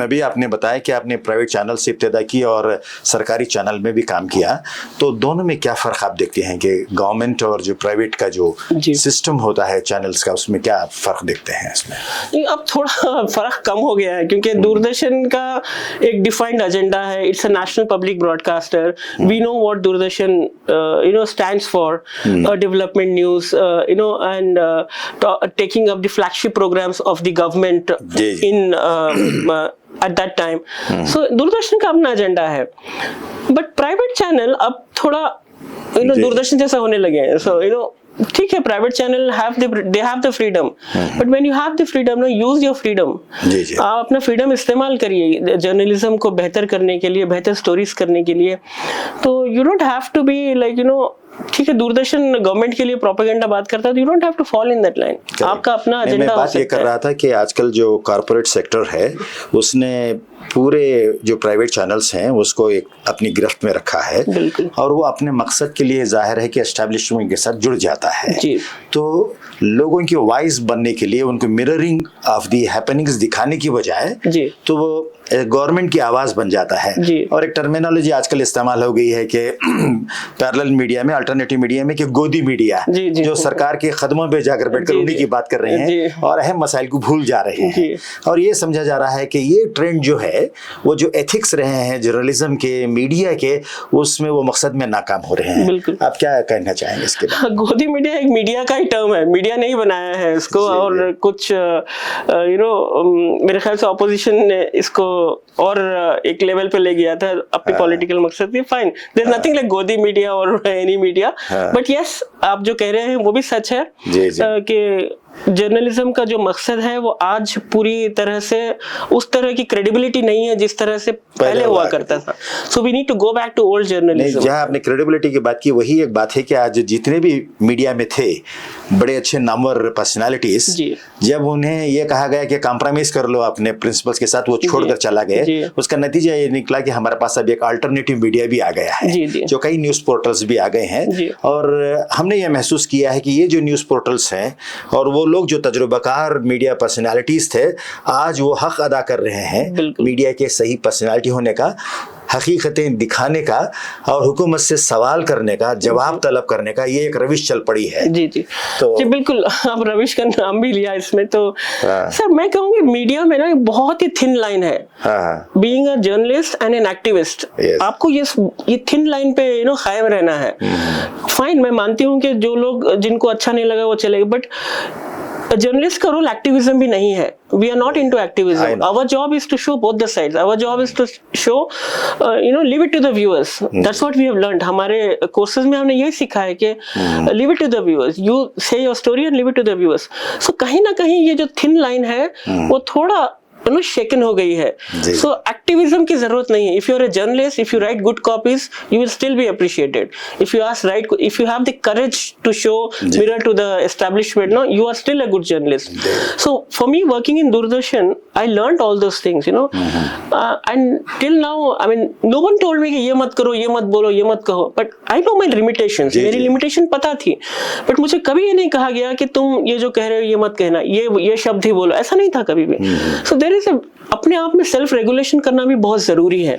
Speaker 5: अभी आपने बताया कि आपने प्राइवेट चैनल से इब्तिदा की और सरकारी चैनल में भी काम किया, तो दोनों में क्या फर्क आप देखते हैं कि गवर्नमेंट और जो प्राइवेट का जो सिस्टम होता है चैनल्स का, उसमें क्या फर्क देखते हैं इसमें?
Speaker 4: अब थोड़ा फर्क कम हो गया है, क्योंकि दूरदर्शन का एक डिफाइंड एजेंडा है, it's a national public broadcaster, we know what Doordarshan stands for, development news, and taking up the flagship programs of the government in at that time. So Doordarshan का अपना एजेंडा है, बट प्राइवेट चैनल अब थोड़ा दूरदर्शन जैसा होने लगे हैं। So ठीक है, private channel they have the freedom, but when you have the freedom, use your freedom. आप अपना फ्रीडम इस्तेमाल करिए जर्नलिज्म को बेहतर करने के लिए, बेहतर स्टोरीज करने के लिए। तो you don't have to be like ठीक है, दूरदर्शन गवर्नमेंट के लिए प्रोपेगेंडा बात करता है, तो you don't have to fall in that line. आपका अपना एजेंडा हो सकता है। मैं बात ये कर
Speaker 5: रहा था कि आजकल जो कॉर्पोरेट सेक्टर है उसने पूरे जो प्राइवेट चैनल्स हैं उसको एक अपनी गिरफ्त में रखा है, और वो अपने मकसद के लिए जाहिर है कि एस्टैब्लिशमेंट के साथ जुड़ जाता है। तो लोगों की वॉइस बनने के लिए उनको मिररिंग ऑफ दी हैपनिंग्स दिखाने की बजाय तो वो गवर्नमेंट की आवाज बन जाता है। और एक टर्मिनोलॉजी आजकल इस्तेमाल हो गई है कि पैरेलल मीडिया में, अल्टरनेटिव मीडिया में, कि गोदी मीडिया जो सरकार के कदमों पे जाकर बैठकर उन्हीं की बात कर रहे हैं और अहम मसाइल को भूल जा रहे हैं। और ये समझा जा रहा है कि ये ट्रेंड जो है वो जो एथिक्स रहे हैं जर्नलिज्म के, मीडिया के, उसमें वो मकसद में नाकाम हो रहे हैं। आप क्या कहना चाहेंगे इसके बारे में?
Speaker 4: गोदी मीडिया एक मीडिया का ही टर्म है, मीडिया नहीं बनाया है इसको, और कुछ मेरे ख्याल से ऑपोजिशन ने इसको और एक लेवल पे ले गया था अपने पॉलिटिकल मकसद के। Fine, there is nothing like godi media और एनी मीडिया, बट यस आप जो कह रहे हैं वो भी सच है कि जर्नलिज्म का जो मकसद है वो आज पूरी तरह से उस तरह की क्रेडिबिलिटी नहीं है जिस तरह से पहले हुआ करता था। So we need to go back to old journalism.
Speaker 5: जहां आपने क्रेडिबिलिटी की बात की, वही एक बात है कि आज जितने भी मीडिया में थे बड़े अच्छे नामवर पर्सनालिटीज, जब उन्हें ये कहा गया कि कॉम्प्रोमाइज कर लो अपने प्रिंसिपल्स के साथ, वो छोड़कर चला गए। उसका नतीजा ये निकला कि हमारे पास अब एक अल्टरनेटिव मीडिया भी आ गया है, जो कई न्यूज पोर्टल्स भी आ गए हैं। और हमने ये महसूस किया है कि ये जो न्यूज पोर्टल्स हैं और वो लोग जो तजुर्बाकार मीडिया पर्सनालिटीज थे, आज वो हक अदा कर रहे हैं मीडिया के सही पर्सनालिटी होने का, हकीकतें दिखाने का और हुकूमत से सवाल करने का, जवाब तलब करने का। ये एक रविश चल पड़ी है।
Speaker 4: तो जी बिल्कुल, आप रविश का नाम भी लिया इसमें। तो सर मैं कहूँगी मीडिया में ना बहुत ही थिन लाइन है, being a journalist and an activist. आपको ये थिन लाइन पे कायम रहना है। फाइन, मैं मानती हूँ कि जो लोग जिनको अच्छा नहीं लगा वो चले गए, बट जर्नलिस्ट का रोल एक्टिविज्म भी नहीं है. We are not into activism. Our job is to show both the sides. Our job is to show leave it to the viewers. That's what we have learned. हमारे courses में हमने यही सीखा है कि leave it to the viewers. You say your story and leave it to the viewers. So कहीं ना कहीं ये जो थिन लाइन है वो थोड़ा शेकन हो गई है. सो एक्टिविज्म की जरूरत नहीं है. If you are a journalist, if you write good copies, you will still be appreciated. If you ask right, if you have the courage to show mirror to the establishment, no, you are still a good journalist. So for me, working in Doordarshan, I learned all those things, you know. And till now, I mean, no one told me कि ये मत करो, ये मत बोलो, ये मत कहो. But I know my limitations. मेरी limitation पता थी. But मुझे कभी ये नहीं कहा गया कि तुम ये जो कह रहे हो ये मत कहना, ये शब्द ही बोलो. ऐसा नहीं था कभी भी. So there is a अपने आप में सेल्फ रेगुलेशन करना भी बहुत जरूरी है.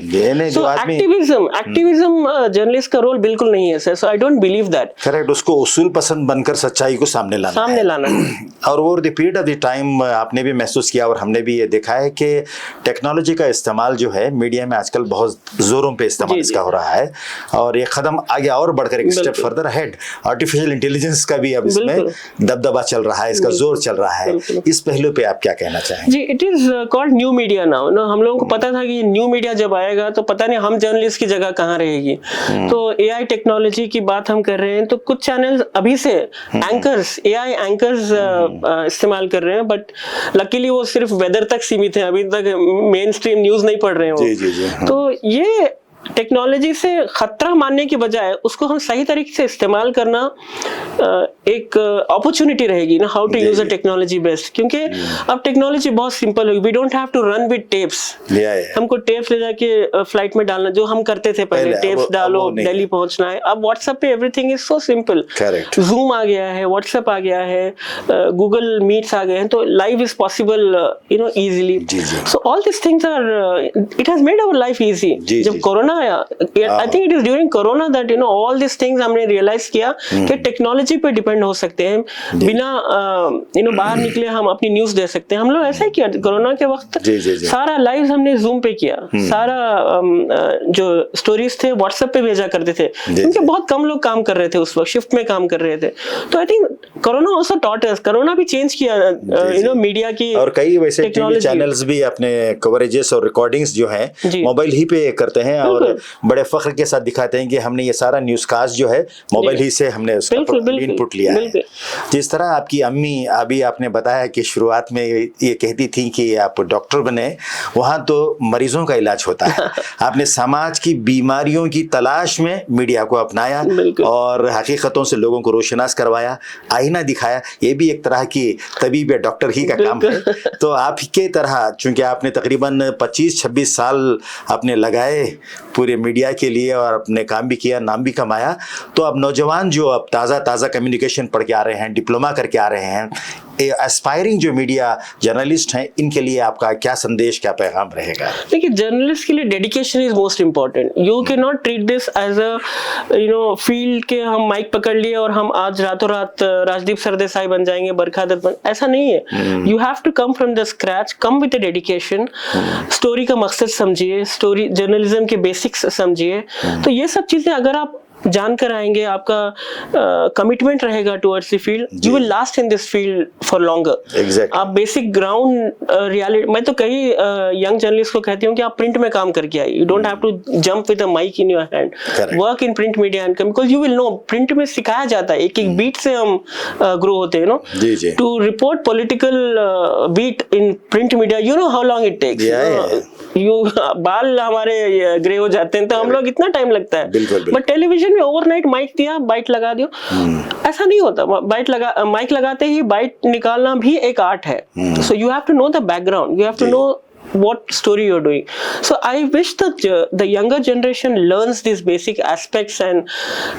Speaker 4: So एक्टिविज्म जर्नलिस्ट का रोल बिल्कुल नहीं है sir. So I don't believe that.
Speaker 5: Correct. उसको उसूल पसंद बनकर सच्चाई को सामने लाना है. और over the period of the time आपने भी महसूस किया और हमने भी ये देखा है कि टेक्नोलॉजी का इस्तेमाल जो है मीडिया में आजकल बहुत जोरों पे इस्तेमाल इसका हो रहा है. और ये कदम आगे और बढ़कर एक step further ahead. Artificial intelligence का भी अब इसमें दबदबा चल रहा है, इसका जोर चल रहा है. इस पहलू पे आप क्या कहना चाहेंगे?
Speaker 4: जी, it is called new media now. ना हम लोगों को पता था कि न्यू मीडिया जब आएगा तो पता नहीं हम जर्नलिस्ट की जगह कहाँ रहेगी. तो एआई टेक्नोलॉजी की बात हम कर रहे हैं तो कुछ चैनल्स अभी से एंकर्स, एआई एंकर्स इस्तेमाल कर रहे हैं. बट लकीली वो सिर्फ वेदर तक सीमित है. अभी तक मेन स्ट्रीम न्यूज नहीं पढ़ रहे हैं वो. तो ये टेक्नोलॉजी से खतरा मानने की बजाय उसको हम सही तरीके से इस्तेमाल करना एक अपॉर्चुनिटी रहेगी ना, how to use a technology best. क्योंकि अब टेक्नोलॉजी बहुत सिंपल होगी. We don't have to run with tapes. हमको टेप्स ले जाके फ्लाइट में डालना जो हम करते थे पहले, टेप्स डालो दिल्ली पहुंचना है. अब व्हाट्सएप पे everything is so simple. Zoom आ गया है, व्हाट्सएप आ गया है, गूगल मीट्स आ गए हैं. तो live is possible you know easily. So all this things are, it has made our life easy. जब कोरोना आया, I think it is during corona that you know all this things हमने realise किया कि technology पे depend हो सकते हैं. बिना यू नो बाहर निकले हम अपनी न्यूज दे सकते हैं. हम लोग ऐसा ही किया कोरोना के वक्त. सारा लाइव हमने जूम पे किया. सारा जो स्टोरीज थे व्हाट्सएप पे भेजा करते थे क्योंकि बहुत कम लोग काम कर रहे थे उस वक्त, शिफ्ट में काम कर रहे थे. तो I think corona also taught us. Corona भी चेंज किया यू नो मीडिया की.
Speaker 5: और कई वैसे टीवी चैनल्स भी अपने कवरेजेस और रिकॉर्डिंग्स जो हैं मोबाइल ही पे करते हैं और बड़े फख्र के साथ दिखाते हैं कि हमने ये सारा न्यूज कास्ट जो है मोबाइल ही से हमने उसका इनपुट लिया है. जिस तरह आपकी अम्मी, अभी आपने बताया कि शुरुआत में ये कहती थी कि आप डॉक्टर बने, वहाँ तो मरीजों का इलाज होता है. आपने समाज की बीमारियों की तलाश में मीडिया को अपनाया और हकीकतों से लोगों को रोशनास करवाया, आईना दिखाया. ये भी एक तरह की तबीब या डॉक्टर ही का काम है. तो आप के तरह चूंकि आपने तकरीबन 25-26 साल आपने लगाए पूरे मीडिया के लिए और अपने काम भी किया, नाम भी कमाया, तो अब नौजवान जो अब ताज़ा कम्युनिकेशन पढ़ के आ रहे हैं, डिप्लोमा करके आ रहे हैं, एस्पायरिंग जो मीडिया जर्नलिस्ट हैं, इनके लिए आपका क्या संदेश, क्या पैगाम रहेगा?
Speaker 4: देखिए, जर्नलिस्ट के लिए dedication is most important. You can not treat this as a you know field के हम माइक पकड़ लिए और हम आज रातों रात राजदीप सरदेसाई बन जाएंगे, बरखा दत्त बन, ऐसा नहीं है. You have to come from the scratch, come with dedication. Story का मकसद समझिए, स्टोरी जर्नलिज्म के बेसिक्स समझिए. तो ये सब चीजें अगर आप जानकर आएंगे, आपका कमिटमेंट रहेगा towards the field, you will last in this field for longer. आप बेसिक ग्राउंड रियलिटी, मैं तो कई यंग जर्नलिस्ट को कहती हूँ कि आप प्रिंट में काम करके आइए. You don't have to jump with a mic in your hand. Work in print media and because you will know, print में सिखाया जाता है, एक एक बीट से हम ग्रो होते हैं. No, to report political beat in print media, you know how long it takes. You बाल हमारे ग्रे हो जाते हैं तो हम लोग इतना टाइम लगता है. बट टेलीविजन में ओवरनाइट माइक दिया, बाइट लगा दियो, ऐसा नहीं होता. माइक लगाते ही बाइट निकालना भी एक आर्ट है. So you have to know the background, you have to know what story you're doing. So I wish that the younger generation learns these basic aspects and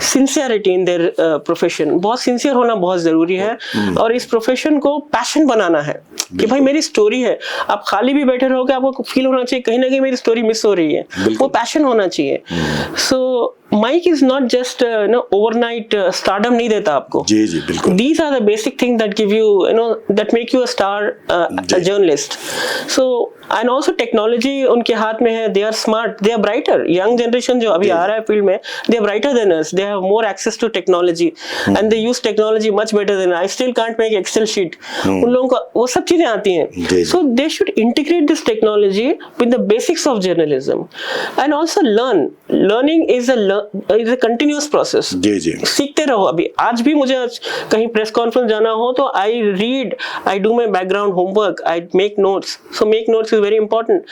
Speaker 4: sincerity in their profession. बहुत sincere होना बहुत जरूरी है और इस profession को passion बनाना है कि भाई मेरी स्टोरी है. आप खाली भी बैठे रहोगे, आपको फील होना चाहिए कहीं ना कहीं मेरी स्टोरी मिस हो रही है, वो पैशन होना चाहिए. So mike is not just overnight stardom नहीं देता आपको.
Speaker 5: जी जी बिल्कुल.
Speaker 4: These are the basic things that give you, that make you a star a journalist. So and also technology उनके हाथ में है. They are smart, they are brighter. Young generation जो अभी आ रहा है फील्ड में, they are brighter than us. They have more access to technology and they use technology much better than I still can't make Excel sheet. उन लोगों को वो सब चीजें आती हैं. So they should integrate this technology with the basics of journalism and also learn. Learning is a continuous process.
Speaker 5: जी जी.
Speaker 4: सीखते रहो. अभी आज भी मुझे कहीं प्रेस कॉन्फ्रेंस जाना हो तो I read, I do my background homework, I make notes. So make notes is very important.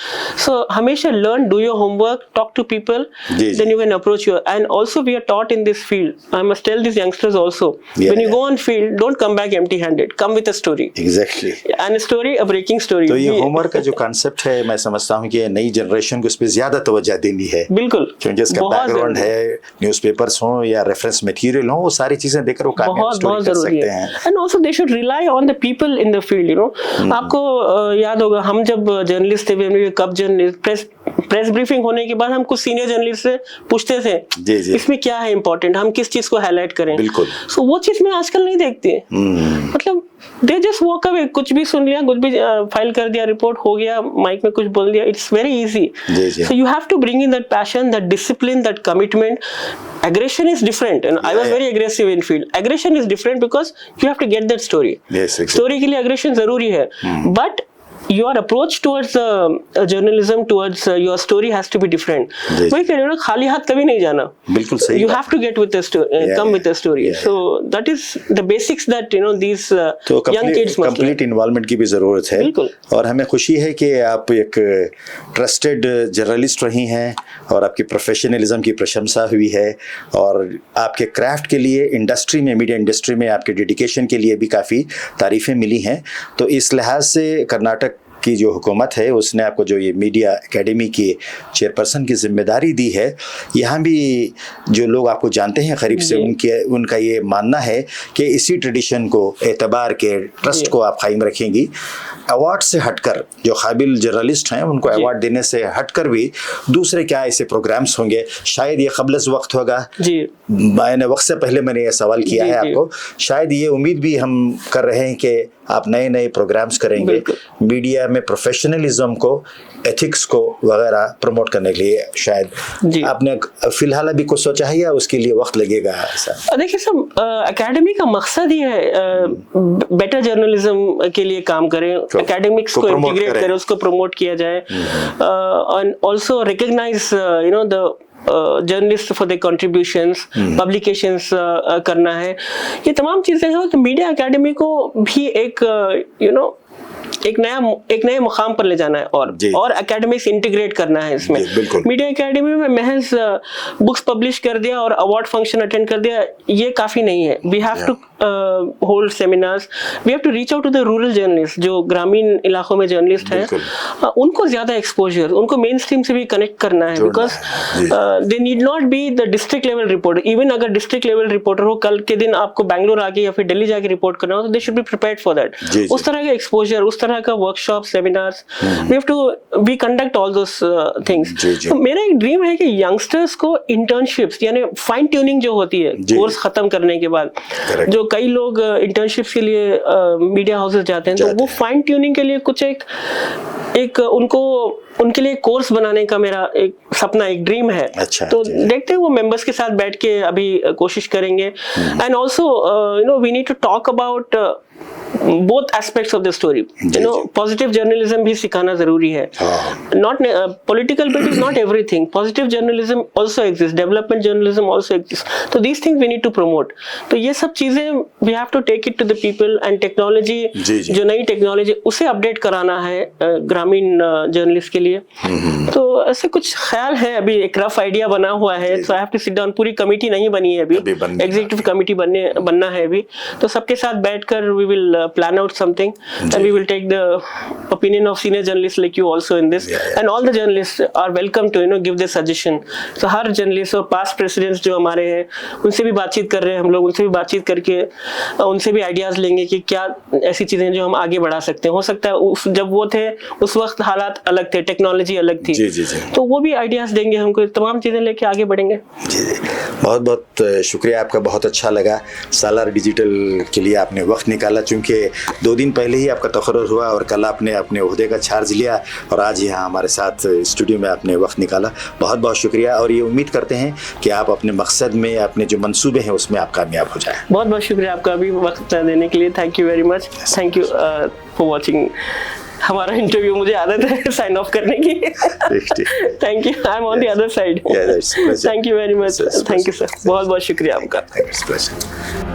Speaker 4: So हमेशा learn, do your homework, talk to people, then you can approach your. And also we are taught in this field. I must tell this youngsters also, when you go on field don't come back empty handed, come with a story.
Speaker 5: Exactly.
Speaker 4: And story, a breaking story.
Speaker 5: तो ये homework का जो concept है, मैं समझता हूँ कि नई जनरेशन को इस पे ज्यादा तवज्जो देनी है.
Speaker 4: बिल्कुल.
Speaker 5: क्योंकि इसका बैकग्राउंड है, न्यूज़पेपर्स हो या रेफरेंस मटेरियल हो, वो सारी चीजें देखकर वो काफी स्टोरी कर सकते हैं.
Speaker 4: And also they should rely on the people in the field. आपको याद होगा हम जब जर्नलिस्ट थे, कब जर्नलिस्ट प्रेस ब्रीफिंग होने के बाद हम कुछ सीनियर जर्नलिस्ट से पूछते थे
Speaker 5: जी जी.
Speaker 4: इसमें क्या है इंपॉर्टेंट, हम किस चीज को हाईलाइट करें.
Speaker 5: बिल्कुल.
Speaker 4: सो वो चीज मैं आजकल नहीं देखती. मतलब दे जस्ट वॉक अवे, कुछ भी सुन लिया, कुछ भी फाइल कर दिया, रिपोर्ट हो गया, माइक में कुछ बोल दिया. It's very easy. So you have to bring in that passion, that discipline, that commitment. Aggression is different, and I was very aggressive in field. Aggression is different because you have to get that story.
Speaker 5: Yes, exactly.
Speaker 4: Story के लिए aggression जरूरी है, but your approach towards journalism, towards your story has to be different. वही कह रहे हो ना, खाली हाथ कभी नहीं जाना.
Speaker 5: बिल्कुल सही.
Speaker 4: You have to get with the story, come with the story. So that is the basics that these young kids must.
Speaker 5: Complete involvement की भी जरूरत है.
Speaker 4: बिल्कुल.
Speaker 5: और हमें खुशी है कि आप एक ट्रस्टेड जर्नलिस्ट रही हैं और आपकी प्रोफेशनलिज्म की प्रशंसा हुई है और आपके क्राफ्ट के लिए इंडस्ट्री में, मीडिया इंडस्ट्री में आपके डेडिकेशन के लिए भी काफ़ी तारीफ़ें मिली हैं. तो इस लिहाज से कर्नाटक की जो हुकूमत है उसने आपको जो ये मीडिया एकेडमी की चेयरपर्सन की जिम्मेदारी दी है, यहाँ भी जो लोग आपको जानते हैं करीब से उनका ये मानना है कि इसी ट्रेडिशन को, एतबार के, ट्रस्ट को आप कायम रखेंगी. अवार्ड से हटकर जो काबिल जर्नलिस्ट हैं उनको अवार्ड देने से हटकर भी दूसरे क्या ऐसे प्रोग्राम्स होंगे, शायद ये क़ब्ल वक्त होगा जी. मैंने वक्त से पहले मैंने ये सवाल किया है आपको, शायद ये उम्मीद भी हम कर रहे हैं कि आप नए नए प्रोग्राम्स करेंगे मीडिया में प्रोफेशनलिज्म को, एथिक्स को वगैरह प्रमोट करने के लिए. शायद आपने फिलहाल अभी कुछ सोचा है या उसके लिए वक्त लगेगा? ऐसा
Speaker 4: देखिए सब, एकेडमी का मकसद ही है बेटर जर्नलिज्म के लिए काम करें, एकेडमिक्स को इंटीग्रेट करें, उसको प्रमोट किया जाए, and also recognise the journalist for the contributions, publications करना है. ये तमाम चीजें हैं. तो मीडिया एकेडमी को भी एक नए मुकाम पर ले जाना है और एकेडमिक्स इंटीग्रेट करना है इसमें. मीडिया एकेडमी में महज बुक्स पब्लिश कर दिया और अवार्ड फंक्शन अटेंड कर दिया, ये काफी नहीं है. We have to hold seminars, we have to reach out to the rural journalist, जो ग्रामीण इलाकों में जर्नलिस्ट हैं, उनको ज्यादा एक्सपोजर, उनको मेन स्ट्रीम से भी कनेक्ट करना है. Because they need not be the district level reporter. Even अगर डिस्ट्रिक्ट लेवल रिपोर्टर हो, कल के दिन आपको बैंगलोर आके या फिर दिल्ली जाके रिपोर्ट करना हो, तो they should be prepared for that. उस तरह का एक्सपोजर, उस तरह का workshop, seminars, we conduct all those things. तो मेरा एक ड्रीम है कि यंगस्टर्स को इंटर्नशिप्स, यानी फाइन ट्यूनिंग जो होती है कोर्स खत्म करने के बाद, जो कई लोग इंटर्नशिप्स के लिए मीडिया हाउसेस जाते हैं, तो वो फाइन ट्यूनिंग के लिए कुछ एक उनके लिए कोर्स बनाने का मेरा एक सपना, एक ड्रीम है. तो देखते हैं, वो मेंबर्स के साथ बैठ के अभी कोशिश करेंगे. And also we need to talk about both aspects of the story. Positive journalism भी सिखाना जरूरी है. Not political bit is not everything. Positive journalism also exists. Development journalism also exists. So these things we need to promote. तो ये सब चीजें we have to take it to the people, and technology, जो नई technology, उसे update कराना है ग्रामीण जर्नलिस्ट के लिए. तो ऐसे कुछ ख्याल है, अभी एक रफ आइडिया बना हुआ है. So I have to sit down. पूरी कमेटी नहीं बनी है अभी, एग्जीक्यूटिव कमेटी बनना है अभी. तो सबके साथ बैठकर we will plan out something, and we will take the opinion of senior journalists like you also in this, and all the journalists are welcome to give their suggestion. So her journalist और past presidents जो हमारे हैं, उनसे भी बातचीत कर रहे हैं हम लोग, उनसे भी बातचीत करके उनसे भी आइडियाज लेंगे कि क्या ऐसी चीजें जो हम आगे बढ़ा सकते हैं. हो सकता है जब वो थे उस उस वक्त हालात अलग थे, टेक्नोलॉजी अलग थी।
Speaker 5: जी जी जी।
Speaker 4: तो वो भी आइडियाज देंगे हमको, तमाम चीजें लेके आगे बढ़ेंगे।
Speaker 5: जी जी, बहुत बहुत शुक्रिया आपका, बहुत अच्छा लगा। सालार डिजिटल के लिए आपने वक्त निकाला, चूँकि 2 दिन पहले ही आपका तकर्रुर हुआ और कल आपने अपने ओहदे का चार्ज लिया और आज यहाँ हमारे साथ स्टूडियो में आपने वक्त निकाला। बहुत बहुत शुक्रिया, और ये उम्मीद करते हैं कि आप अपने मकसद में, अपने जो मंसूबे हैं उसमें आप कामयाब हो जाएं।
Speaker 4: बहुत बहुत शुक्रिया आपका अभी वक्त देने के लिए। Thank you very much. Thank you for watching हमारा इंटरव्यू। मुझे आदत है साइन ऑफ करने की। Thank you, I am on the other side. Thank you very much. Thank you sir, बहुत बहुत शुक्रिया आपका।